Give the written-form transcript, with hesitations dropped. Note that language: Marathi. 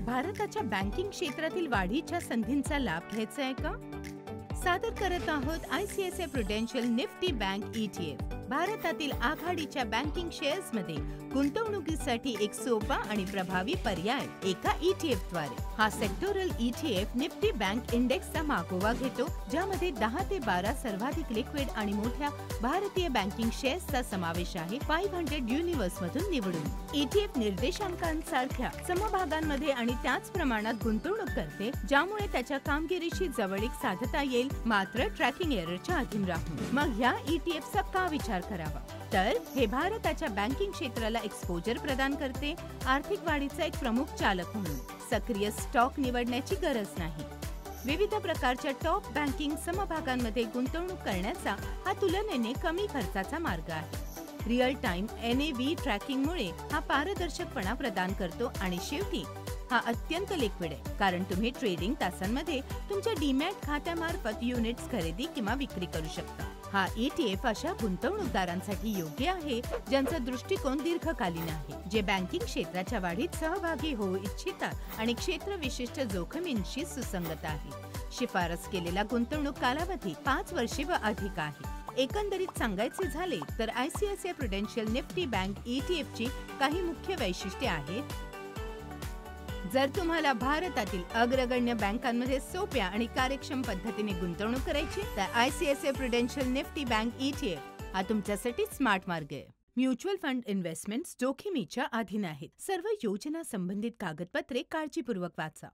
भारताच्या बँकिंग क्षेत्रातील वाढीच्या संधींचा लाभ घ्यायचा आहे का? सादर करत आहोत ICICI Prudential Nifty bank ETF. भारतातील आघाडीच्या बँकिंग शेअर्समध्ये गुंतवणुकीसाठी एक सोपा आणि प्रभावी पर्याय एका ETF द्वारे. हा सेक्टोरल ETF निफ्टी बँक इंडेक्सचा मागोवा घेतो, ज्यामध्ये 10 ते 12 सर्वाधिक लिक्विड आणि मोठ्या भारतीय बँकिंग शेअर्सचा समावेश आहे. 500 युनिव्हर्स मधून निवडून ETF निर्देशांकांसारख्या समभागांमध्ये आणि त्याच प्रमाणात गुंतवणूक करते, ज्यामुळे त्याच्या कामगिरीशी जवळीक साधता येईल, मात्र ट्रॅकिंग एररच्या अधीन राहून. मग ह्या ETFचा का विचार करावा? तर हे भारताच्या बँकिंग क्षेत्राला एक्सपोजर प्रदान करते. आर्थिक वाढीचा एक प्रमुख चालक म्हणून सक्रिय स्टॉक निवडण्याची गरज नाही. विविध प्रकारच्या टॉप बँकिंग समभागांमध्ये गुंतवणूक करण्याचा हा तुलनेने कमी खर्चाचा मार्ग आहे. रिअल टाइम NAV ट्रॅकिंगमुळे हा पारदर्शकपणा प्रदान करतो आणि शेवटी हा अत्यंत लिक्विड आहे, कारण तुम्ही ट्रेडिंग तासांमध्ये तुमच्या डीमॅट खात्यामार्फत युनिट्स खरेदी किंवा विक्री करू शकता. हा ETF अशा गुंतवणूकदारांसाठी योग्य आहे ज्यांचा दृष्टिकोन दीर्घकालीन आहे, जे बँकिंग क्षेत्राच्या वाढीत सहभागी होऊ इच्छितात आणि क्षेत्र विशिष्ट जोखमींशी सुसंगत आहे. शिफारस केलेला गुंतवणूक कालावधी 5 वर्षे व अधिक आहे. एकंदरीत सांगायचे झाले तर ICICI Prudential Nifty bank ETF ची काही मुख्य वैशिष्ट्ये आहेत. जर तुम्हाला भारतातील अग्रगण्य बँकांमध्ये सोप्या आणि कार्यक्षम पद्धतीने गुंतवणूक करायची, तर ICICI Prudential Nifty bank ETF हा तुमच्यासाठी स्मार्ट मार्ग आहे. म्युच्युअल फंड इन्व्हेस्टमेंट्स जोखमीच्या अधीन आहेत. सर्व योजना संबंधित कागदपत्रे काळजीपूर्वक वाचा.